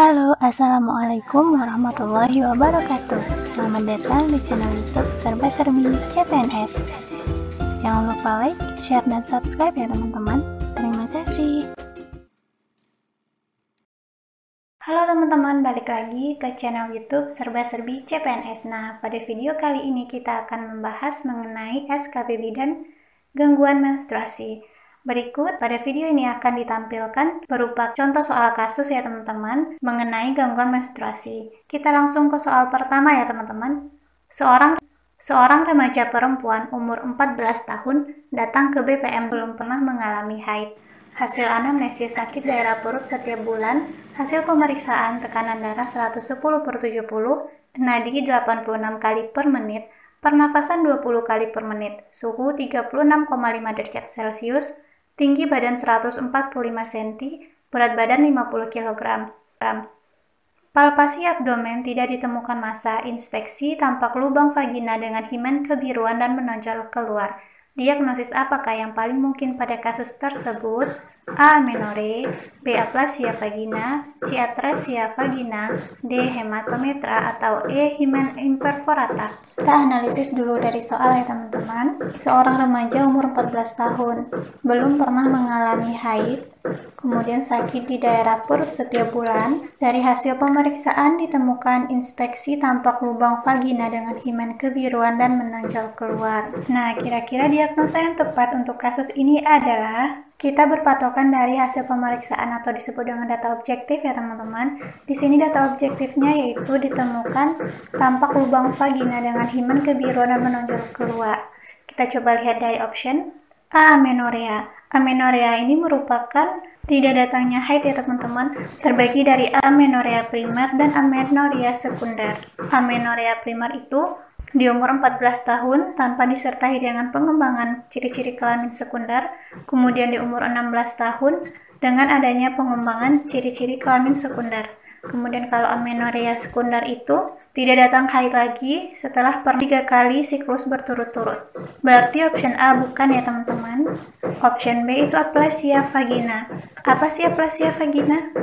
Halo, Assalamualaikum warahmatullahi wabarakatuh. Selamat datang di channel YouTube Serba Serbi CPNS. Jangan lupa like, share, dan subscribe ya teman-teman. Terima kasih. Halo teman-teman, balik lagi ke channel YouTube Serba Serbi CPNS. Nah, pada video kali ini kita akan membahas mengenai SKB bidan gangguan menstruasi. Berikut pada video ini akan ditampilkan berupa contoh soal kasus ya teman-teman mengenai gangguan menstruasi. Kita langsung ke soal pertama ya teman-teman. Seorang remaja perempuan umur 14 tahun datang ke BPM belum pernah mengalami haid. Hasil anamnesis sakit daerah perut setiap bulan, hasil pemeriksaan tekanan darah 110/70, nadi 86 kali per menit, pernafasan 20 kali per menit, suhu 36,5 derajat Celcius, tinggi badan 145 cm, berat badan 50 kg. Palpasi abdomen tidak ditemukan massa, inspeksi tampak lubang vagina dengan himen kebiruan dan menonjol keluar. Diagnosis apakah yang paling mungkin pada kasus tersebut? A. Amenore, B. Aplasia vagina, C. Atresia vagina, D. Hematometra, atau E. Himen imperforata. Kita analisis dulu dari soal ya teman-teman. Seorang remaja umur 14 tahun, belum pernah mengalami haid, kemudian sakit di daerah perut setiap bulan. Dari hasil pemeriksaan ditemukan inspeksi tampak lubang vagina dengan himen kebiruan dan menonjol keluar. Nah, kira-kira diagnosa yang tepat untuk kasus ini adalah kita berpatokan dari hasil pemeriksaan atau disebut dengan data objektif ya teman-teman. Di sini data objektifnya yaitu ditemukan tampak lubang vagina dengan himen kebiruan dan menonjol keluar. Kita coba lihat dari option A. Amenorrhea. Amenorrhea ini merupakan tidak datangnya haid ya teman-teman, terbagi dari amenorrhea primer dan amenorrhea sekunder. Amenorrhea primer itu di umur 14 tahun tanpa disertai dengan pengembangan ciri-ciri kelamin sekunder, kemudian di umur 16 tahun dengan adanya pengembangan ciri-ciri kelamin sekunder. Kemudian kalau amenorrhea sekunder itu tidak datang haid lagi setelah 3 kali siklus berturut-turut. Berarti option A bukan ya teman-teman. Option B itu aplasia vagina. Apa sih aplasia vagina?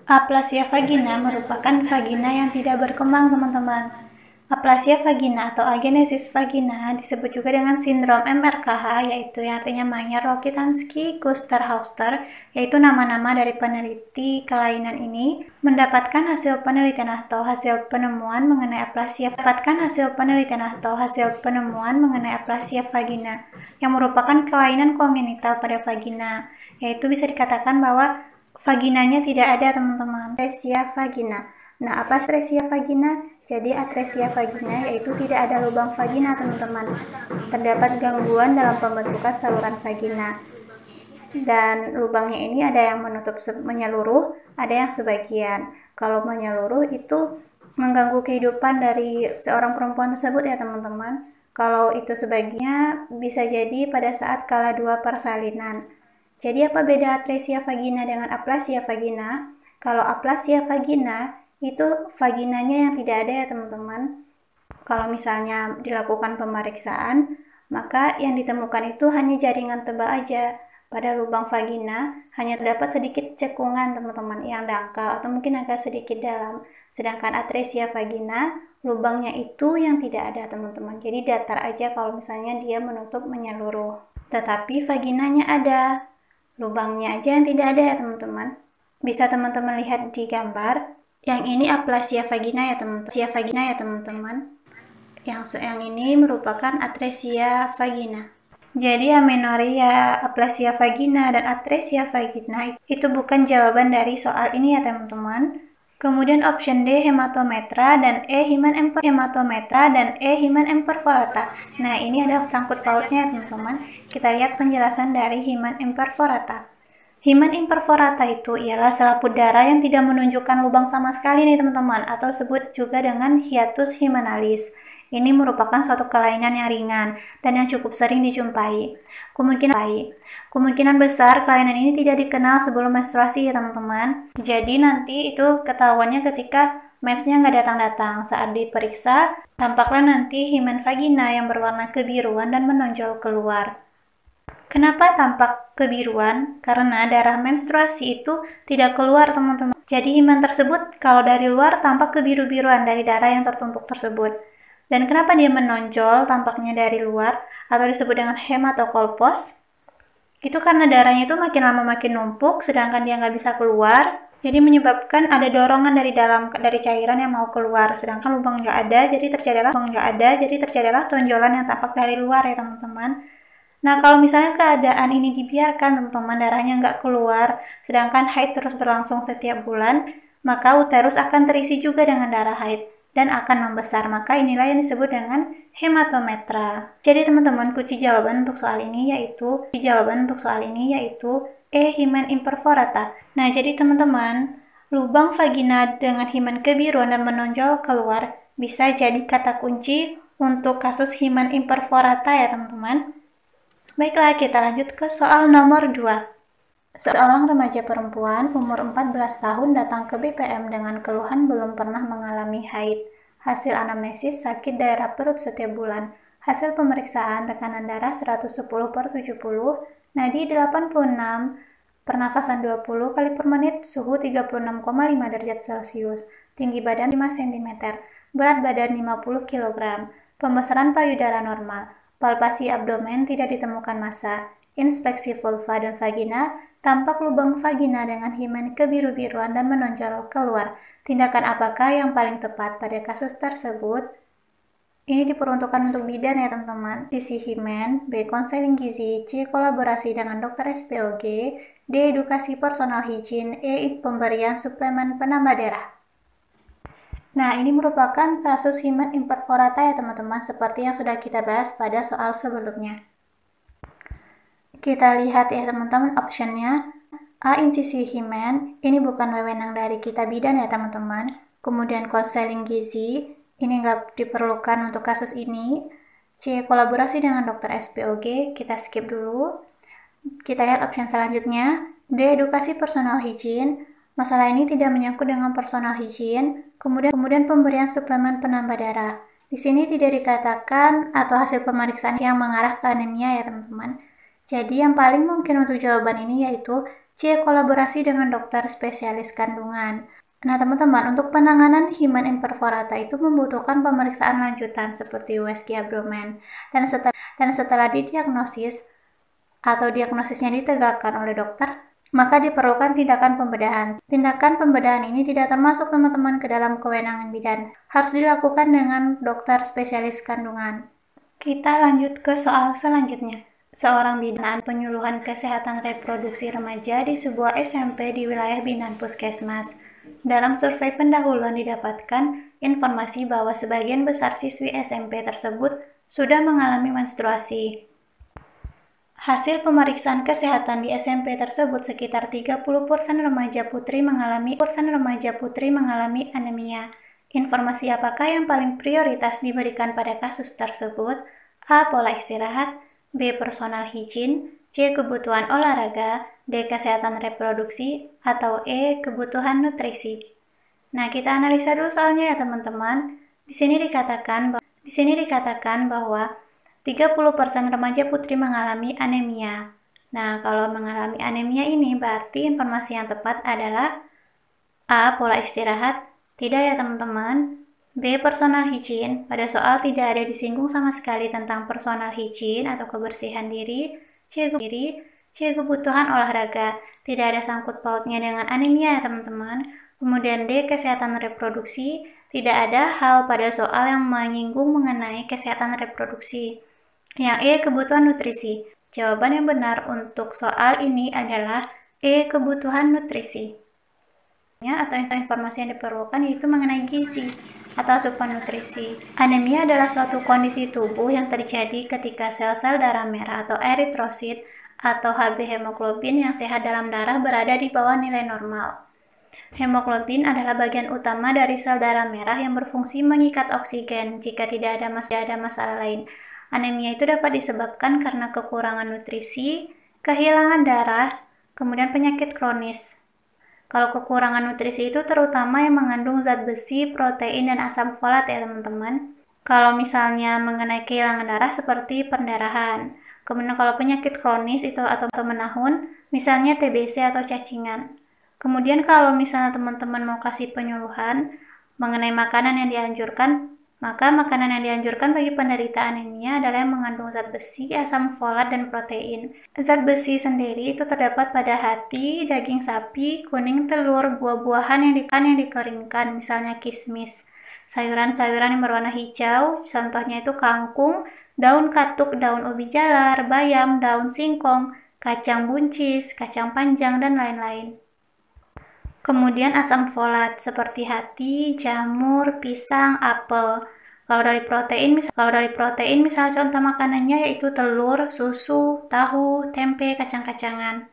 Aplasia vagina merupakan vagina yang tidak berkembang teman-teman. Aplasia vagina atau agenesis vagina disebut juga dengan sindrom MRKH, yaitu yang artinya Mayer, Rokitansky, Kuster-Hauster, yaitu nama-nama dari peneliti kelainan ini mendapatkan hasil penelitian atau hasil penemuan mengenai aplasia vagina yang merupakan kelainan kongenital pada vagina, yaitu bisa dikatakan bahwa vaginanya tidak ada teman-teman. Atresia vagina. Nah, apa atresia vagina? Jadi atresia vagina yaitu tidak ada lubang vagina teman-teman. Terdapat gangguan dalam pembentukan saluran vagina. Dan lubangnya ini ada yang menutup menyeluruh, ada yang sebagian. Kalau menyeluruh itu mengganggu kehidupan dari seorang perempuan tersebut ya teman-teman. Kalau itu sebagiannya bisa jadi pada saat kala 2 persalinan. Jadi apa beda atresia vagina dengan aplasia vagina? Kalau aplasia vagina itu vaginanya yang tidak ada ya teman-teman. Kalau misalnya dilakukan pemeriksaan, maka yang ditemukan itu hanya jaringan tebal aja. Pada lubang vagina hanya terdapat sedikit cekungan teman-teman yang dangkal atau mungkin agak sedikit dalam. Sedangkan atresia vagina, lubangnya itu yang tidak ada teman-teman. Jadi datar aja kalau misalnya dia menutup menyeluruh. Tetapi vaginanya ada, lubangnya aja yang tidak ada ya teman-teman. Bisa teman-teman lihat di gambar. Yang ini aplasia vagina ya teman-teman. Yang ini merupakan atresia vagina. Jadi amenorrhea, aplasia vagina, dan atresia vagina itu bukan jawaban dari soal ini ya teman-teman. Kemudian option D hematometra dan E himen imperforata. Nah, ini ada sangkut pautnya ya teman-teman. Kita lihat penjelasan dari himen imperforata. Himen imperforata itu ialah selaput darah yang tidak menunjukkan lubang sama sekali nih teman-teman, atau disebut juga dengan hiatus hymenalis. Ini merupakan suatu kelainan yang ringan dan yang cukup sering dijumpai. Kemungkinan besar kelainan ini tidak dikenal sebelum menstruasi ya teman-teman. Jadi nanti itu ketahuannya ketika mensnya nggak datang-datang. Saat diperiksa, tampaklah nanti himen vagina yang berwarna kebiruan dan menonjol keluar. Kenapa tampak kebiruan? Karena darah menstruasi itu tidak keluar teman-teman. Jadi himan tersebut kalau dari luar tampak kebiru-biruan dari darah yang tertumpuk tersebut. Dan kenapa dia menonjol tampaknya dari luar atau disebut dengan hematokolpos? Itu karena darahnya itu makin lama makin numpuk, sedangkan dia nggak bisa keluar. Jadi menyebabkan ada dorongan dari dalam dari cairan yang mau keluar, sedangkan lubang nggak ada, jadi terjadilah tonjolan yang tampak dari luar ya teman-teman. Nah kalau misalnya keadaan ini dibiarkan teman-teman, darahnya nggak keluar, sedangkan haid terus berlangsung setiap bulan, maka uterus akan terisi juga dengan darah haid dan akan membesar. Maka inilah yang disebut dengan hematometra. Jadi teman-teman, kunci jawaban untuk soal ini yaitu E. Himen imperforata. Nah, jadi teman-teman, lubang vagina dengan himen kebiruan dan menonjol keluar bisa jadi kata kunci untuk kasus himen imperforata ya teman-teman. Baiklah, kita lanjut ke soal nomor 2. Seorang remaja perempuan umur 14 tahun datang ke BPM dengan keluhan belum pernah mengalami haid. Hasil anamnesis sakit daerah perut setiap bulan. Hasil pemeriksaan tekanan darah 110/70, nadi 86, pernafasan 20 kali per menit, suhu 36,5 derajat Celcius, tinggi badan 5 cm, berat badan 50 kg, pembesaran payudara normal, palpasi abdomen tidak ditemukan massa, inspeksi vulva dan vagina, tampak lubang vagina dengan himen kebiru-biruan dan menonjol keluar. Tindakan apakah yang paling tepat pada kasus tersebut? Ini diperuntukkan untuk bidan ya teman-teman. Sisi himen, B. Konseling gizi, C. Kolaborasi dengan dokter SPOG, D. Edukasi personal higien, E. Pemberian suplemen penambah darah. Nah, ini merupakan kasus himen imperforata ya teman-teman, seperti yang sudah kita bahas pada soal sebelumnya. Kita lihat ya teman-teman optionnya. A. Insisi himen, ini bukan wewenang dari kita bidan ya teman-teman. Kemudian konseling gizi, ini nggak diperlukan untuk kasus ini. C. Kolaborasi dengan dokter SPOG, kita skip dulu. Kita lihat option selanjutnya. D. Edukasi personal higien, masalah ini tidak menyangkut dengan personal higien. Kemudian pemberian suplemen penambah darah. Di sini tidak dikatakan atau hasil pemeriksaan yang mengarah ke anemia ya teman-teman. Jadi yang paling mungkin untuk jawaban ini yaitu C. Kolaborasi dengan dokter spesialis kandungan. Nah teman-teman, untuk penanganan himen imperforata itu membutuhkan pemeriksaan lanjutan seperti USG abdomen. Dan setelah didiagnosis atau diagnosisnya ditegakkan oleh dokter, maka diperlukan tindakan pembedahan. Tindakan pembedahan ini tidak termasuk teman-teman ke dalam kewenangan bidan. Harus dilakukan dengan dokter spesialis kandungan. Kita lanjut ke soal selanjutnya. Seorang bidan penyuluhan kesehatan reproduksi remaja di sebuah SMP di wilayah binaan puskesmas. Dalam survei pendahuluan didapatkan informasi bahwa sebagian besar siswi SMP tersebut sudah mengalami menstruasi. Hasil pemeriksaan kesehatan di SMP tersebut sekitar 30% remaja putri mengalami anemia. Informasi apakah yang paling prioritas diberikan pada kasus tersebut? A. Pola istirahat, B. Personal higien, C. Kebutuhan olahraga, D. Kesehatan reproduksi, atau E. Kebutuhan nutrisi. Nah, kita analisa dulu soalnya ya teman-teman. Di sini dikatakan bahwa 30% remaja putri mengalami anemia. Nah, kalau mengalami anemia ini berarti informasi yang tepat adalah A. Pola istirahat. Tidak ya teman-teman. B. Personal higien. Pada soal tidak ada disinggung sama sekali tentang personal higien atau kebersihan diri. C. Kebutuhan olahraga. Tidak ada sangkut pautnya dengan anemia ya teman-teman. Kemudian D. Kesehatan reproduksi. Tidak ada hal pada soal yang menyinggung mengenai kesehatan reproduksi. Yang E. Kebutuhan nutrisi. Jawaban yang benar untuk soal ini adalah E. Kebutuhan nutrisi. Atau informasi yang diperlukan yaitu mengenai gizi atau asupan nutrisi. Anemia adalah suatu kondisi tubuh yang terjadi ketika sel-sel darah merah atau eritrosit atau Hb hemoglobin yang sehat dalam darah berada di bawah nilai normal. Hemoglobin adalah bagian utama dari sel darah merah yang berfungsi mengikat oksigen jika tidak ada masalah lain. Anemia itu dapat disebabkan karena kekurangan nutrisi, kehilangan darah, kemudian penyakit kronis. Kalau kekurangan nutrisi itu terutama yang mengandung zat besi, protein, dan asam folat ya teman-teman. Kalau misalnya mengenai kehilangan darah seperti pendarahan. Kemudian kalau penyakit kronis itu atau menahun, misalnya TBC atau cacingan. Kemudian kalau misalnya teman-teman mau kasih penyuluhan mengenai makanan yang dianjurkan, maka makanan yang dianjurkan bagi penderita anemia adalah yang mengandung zat besi, asam folat, dan protein. Zat besi sendiri itu terdapat pada hati, daging sapi, kuning telur, buah-buahan yang dikeringkan, misalnya kismis. Sayuran-sayuran yang berwarna hijau, contohnya itu kangkung, daun katuk, daun ubi jalar, bayam, daun singkong, kacang buncis, kacang panjang, dan lain-lain. Kemudian asam folat seperti hati, jamur, pisang, apel. Kalau dari protein misal contoh makanannya yaitu telur, susu, tahu, tempe, kacang-kacangan.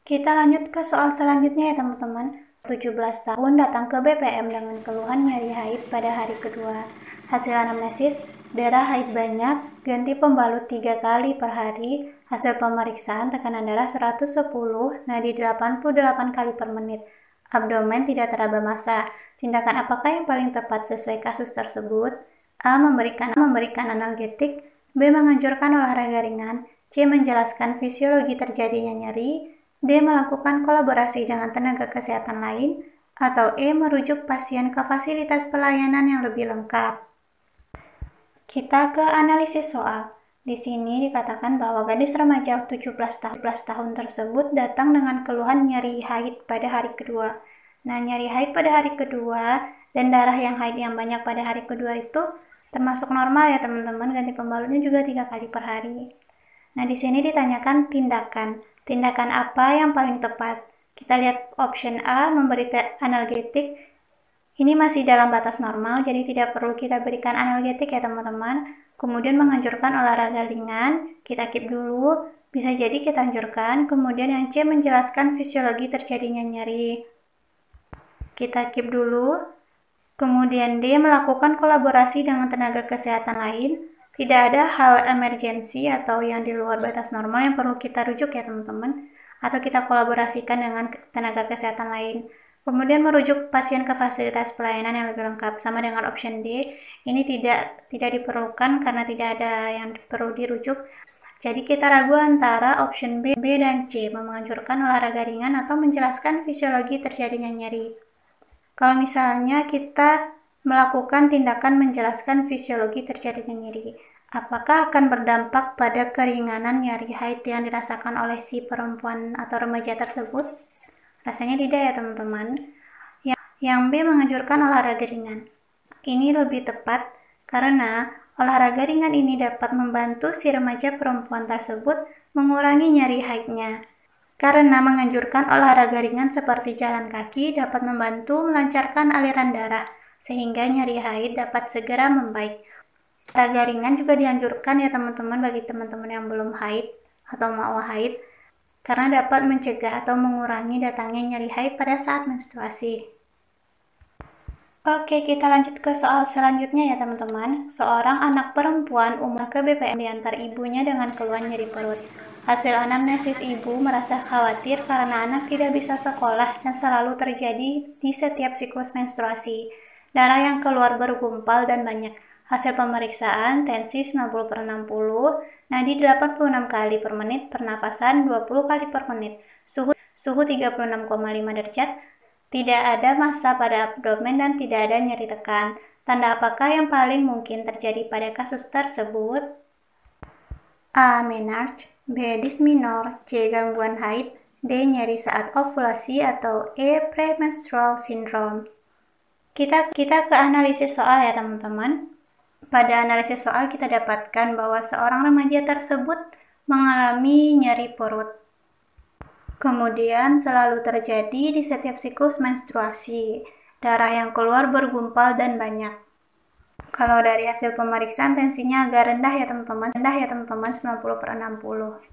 Kita lanjut ke soal selanjutnya ya teman-teman. 17 tahun datang ke BPM dengan keluhan nyeri haid pada hari kedua. Hasil anamnesis, darah haid banyak, ganti pembalut 3 kali per hari. Hasil pemeriksaan tekanan darah 110, nadi 88 kali per menit. Abdomen tidak teraba massa. Tindakan apakah yang paling tepat sesuai kasus tersebut? A. Memberikan analgetik. B. Menganjurkan olahraga ringan. C. Menjelaskan fisiologi terjadinya nyeri. D. Melakukan kolaborasi dengan tenaga kesehatan lain. Atau E. Merujuk pasien ke fasilitas pelayanan yang lebih lengkap. Kita ke analisis soal. Di sini dikatakan bahwa gadis remaja 17 tahun tersebut datang dengan keluhan nyeri haid pada hari kedua. Nah, nyeri haid pada hari kedua dan darah yang haid yang banyak pada hari kedua itu termasuk normal ya teman-teman. Ganti pembalutnya juga 3 kali per hari. Nah, di sini ditanyakan tindakan. Tindakan apa yang paling tepat? Kita lihat option A, memberi analgetik. Ini masih dalam batas normal, jadi tidak perlu kita berikan analgetik ya teman-teman. Kemudian menganjurkan olahraga ringan, kita keep dulu, bisa jadi kita anjurkan. Kemudian yang C, menjelaskan fisiologi terjadinya nyeri, kita keep dulu. Kemudian D, melakukan kolaborasi dengan tenaga kesehatan lain. Tidak ada hal emergensi atau yang di luar batas normal yang perlu kita rujuk ya teman-teman, atau kita kolaborasikan dengan tenaga kesehatan lain. Kemudian merujuk pasien ke fasilitas pelayanan yang lebih lengkap, sama dengan option D. Ini tidak diperlukan karena tidak ada yang perlu dirujuk. Jadi kita ragu antara option B dan C, menganjurkan olahraga ringan atau menjelaskan fisiologi terjadinya nyeri. Kalau misalnya kita melakukan tindakan menjelaskan fisiologi terjadinya nyeri, apakah akan berdampak pada keringanan nyeri haid yang dirasakan oleh si perempuan atau remaja tersebut? Rasanya tidak ya teman-teman. Yang B, menganjurkan olahraga ringan. Ini lebih tepat karena olahraga ringan ini dapat membantu si remaja perempuan tersebut mengurangi nyeri haidnya. Karena menganjurkan olahraga ringan seperti jalan kaki dapat membantu melancarkan aliran darah, sehingga nyeri haid dapat segera membaik. Olahraga ringan juga dianjurkan ya teman-teman bagi teman-teman yang belum haid atau mau haid, karena dapat mencegah atau mengurangi datangnya nyeri haid pada saat menstruasi. Oke, kita lanjut ke soal selanjutnya ya teman-teman. Seorang anak perempuan umur ke BPM diantar ibunya dengan keluhan nyeri perut. Hasil anamnesis ibu merasa khawatir karena anak tidak bisa sekolah dan selalu terjadi di setiap siklus menstruasi. Darah yang keluar bergumpal dan banyak. Hasil pemeriksaan tensi 90/60, nadi 86 kali per menit, pernafasan 20 kali per menit, suhu 36,5 derajat, tidak ada massa pada abdomen dan tidak ada nyeri tekan. Tanda apakah yang paling mungkin terjadi pada kasus tersebut? A. Menarche, B. Dysmenorrhea, C. Gangguan haid, D. Nyeri saat ovulasi, atau E. Premenstrual syndrome. Kita ke analisis soal ya teman-teman. Pada analisis soal kita dapatkan bahwa seorang remaja tersebut mengalami nyeri perut. Kemudian selalu terjadi di setiap siklus menstruasi. Darah yang keluar bergumpal dan banyak. Kalau dari hasil pemeriksaan tensinya agak rendah ya teman-teman, 90/60.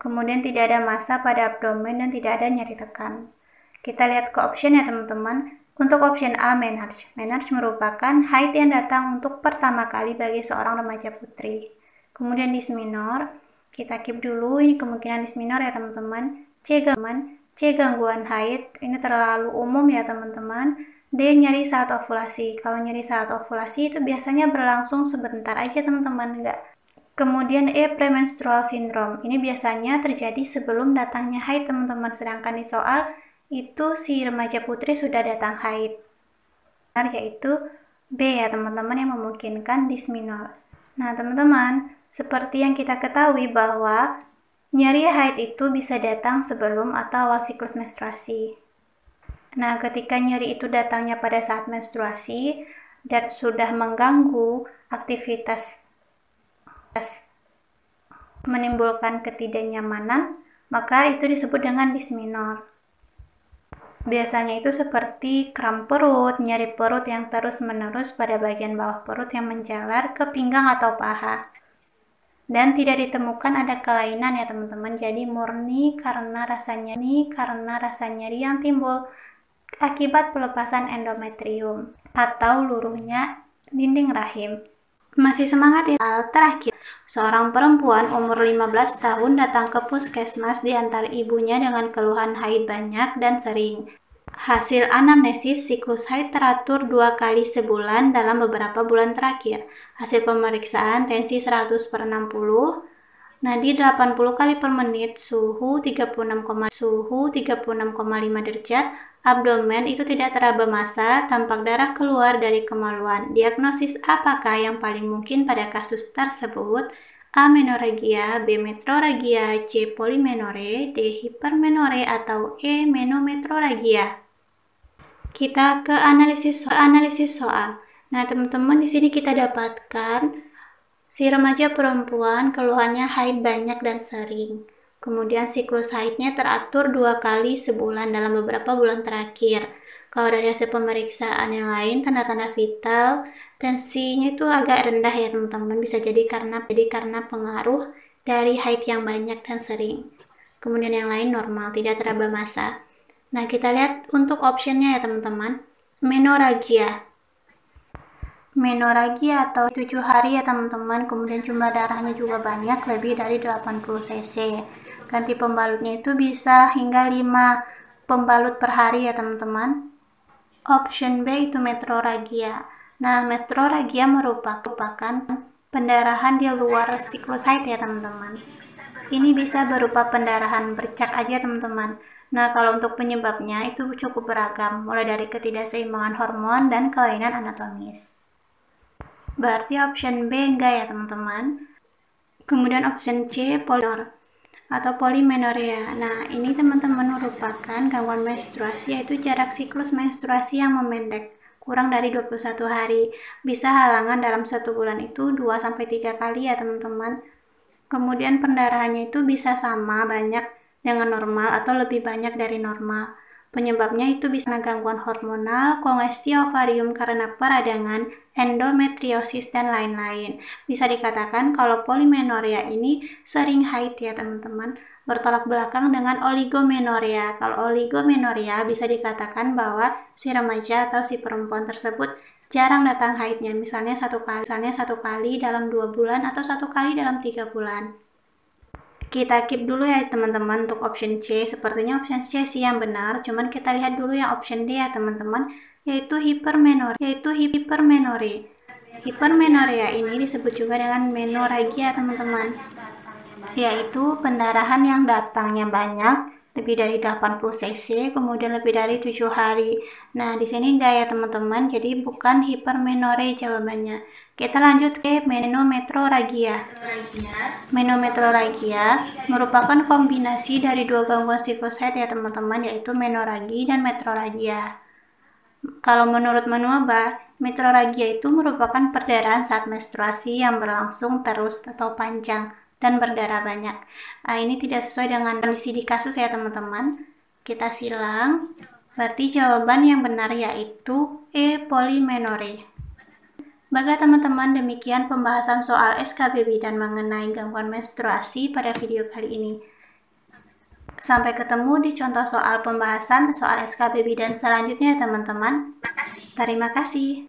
Kemudian tidak ada massa pada abdomen dan tidak ada nyeri tekan. Kita lihat ke option ya teman-teman. Untuk option A, menarche. Menarche merupakan haid yang datang untuk pertama kali bagi seorang remaja putri. Kemudian dysmenorrhea, kita keep dulu, ini kemungkinan dysmenorrhea ya teman-teman. C. Gangguan haid, ini terlalu umum ya teman-teman. D. Nyeri saat ovulasi. Kalau nyeri saat ovulasi itu biasanya berlangsung sebentar aja teman-teman, enggak. Kemudian E. Premenstrual syndrome, ini biasanya terjadi sebelum datangnya haid teman-teman. Sedangkan di soal itu si remaja putri sudah datang haid. Yaitu B ya teman-teman, yang memungkinkan dysmenorrhea. Nah teman-teman, seperti yang kita ketahui bahwa nyeri haid itu bisa datang sebelum atau awal siklus menstruasi. Nah, ketika nyeri itu datangnya pada saat menstruasi dan sudah mengganggu aktivitas menimbulkan ketidaknyamanan, maka itu disebut dengan dysmenorrhea. Biasanya itu seperti kram perut, nyeri perut yang terus-menerus pada bagian bawah perut yang menjalar ke pinggang atau paha. Dan tidak ditemukan ada kelainan ya teman-teman, jadi murni karena rasa nyeri yang timbul akibat pelepasan endometrium atau luruhnya dinding rahim. Masih semangat ya? Terakhir, seorang perempuan umur 15 tahun datang ke puskesmas diantar ibunya dengan keluhan haid banyak dan sering. Hasil anamnesis, siklus haid teratur 2 kali sebulan dalam beberapa bulan terakhir. Hasil pemeriksaan tensi 100/60, nadi 80 kali per menit, suhu 36,5 derajat, abdomen itu tidak teraba massa, tampak darah keluar dari kemaluan. Diagnosis apakah yang paling mungkin pada kasus tersebut? A. Menorrhagia, B. Metrorrhagia, C. Polymenorrhea, D. Hipermenorrhea, atau E. Menometrorrhagia. Kita ke analisis soal. Nah, teman-teman, di sini kita dapatkan si remaja perempuan keluhannya haid banyak dan sering. Kemudian siklus haidnya teratur 2 kali sebulan dalam beberapa bulan terakhir. Kalau dari hasil pemeriksaan yang lain, tanda-tanda vital, tensinya itu agak rendah ya teman-teman. Bisa jadi karena pengaruh dari haid yang banyak dan sering. Kemudian yang lain normal, tidak teraba massa. Nah, kita lihat untuk optionnya ya teman-teman. Menorrhagia atau 7 hari ya teman-teman, kemudian jumlah darahnya juga banyak, lebih dari 80 cc. Ganti pembalutnya itu bisa hingga 5 pembalut per hari ya teman-teman. Option B itu metrorrhagia. Nah, metrorrhagia merupakan pendarahan di luar siklus haid ya teman-teman. Ini bisa berupa pendarahan bercak aja teman-teman. Nah, kalau untuk penyebabnya itu cukup beragam, mulai dari ketidakseimbangan hormon dan kelainan anatomis. Berarti option B enggak ya teman-teman. Kemudian option C, polymenorrhea. Nah, ini teman-teman merupakan gangguan menstruasi, yaitu jarak siklus menstruasi yang memendek, kurang dari 21 hari. Bisa halangan dalam 1 bulan itu 2-3 kali ya teman-teman. Kemudian pendarahannya itu bisa sama banyak dengan normal atau lebih banyak dari normal. Penyebabnya itu bisa gangguan hormonal, kongesti ovarium karena peradangan, endometriosis, dan lain-lain. Bisa dikatakan kalau polymenorrhea ini sering haid ya teman-teman, bertolak belakang dengan oligomenorrhea. Kalau oligomenorrhea bisa dikatakan bahwa si remaja atau si perempuan tersebut jarang datang haidnya, misalnya satu kali dalam 2 bulan atau 1 kali dalam 3 bulan. Kita keep dulu ya teman-teman untuk option C. Sepertinya option C sih yang benar, cuman kita lihat dulu yang option D ya teman-teman, yaitu hipermenorrhea. Hipermenorrhea ini disebut juga dengan menorrhagia teman-teman, yaitu pendarahan yang datangnya banyak, lebih dari 80 cc, kemudian lebih dari 7 hari. Nah, di sini enggak ya teman-teman, jadi bukan hipermenorrhea jawabannya. Kita lanjut ke menometrorrhagia. Menometrorrhagia merupakan kombinasi dari 2 gangguan siklus haid ya teman-teman, yaitu menorrhagia dan metrorrhagia. Kalau menurut Manuaba, metrorrhagia itu merupakan perdarahan saat menstruasi yang berlangsung terus atau panjang dan berdarah banyak. Ini tidak sesuai dengan kondisi di kasus ya teman-teman. Kita silang. Berarti jawaban yang benar yaitu E. Polymenorrhea. Baiklah teman-teman, demikian pembahasan soal SKB bidan mengenai gangguan menstruasi pada video kali ini. Sampai ketemu di contoh soal pembahasan soal SKB bidan selanjutnya teman-teman. Terima kasih.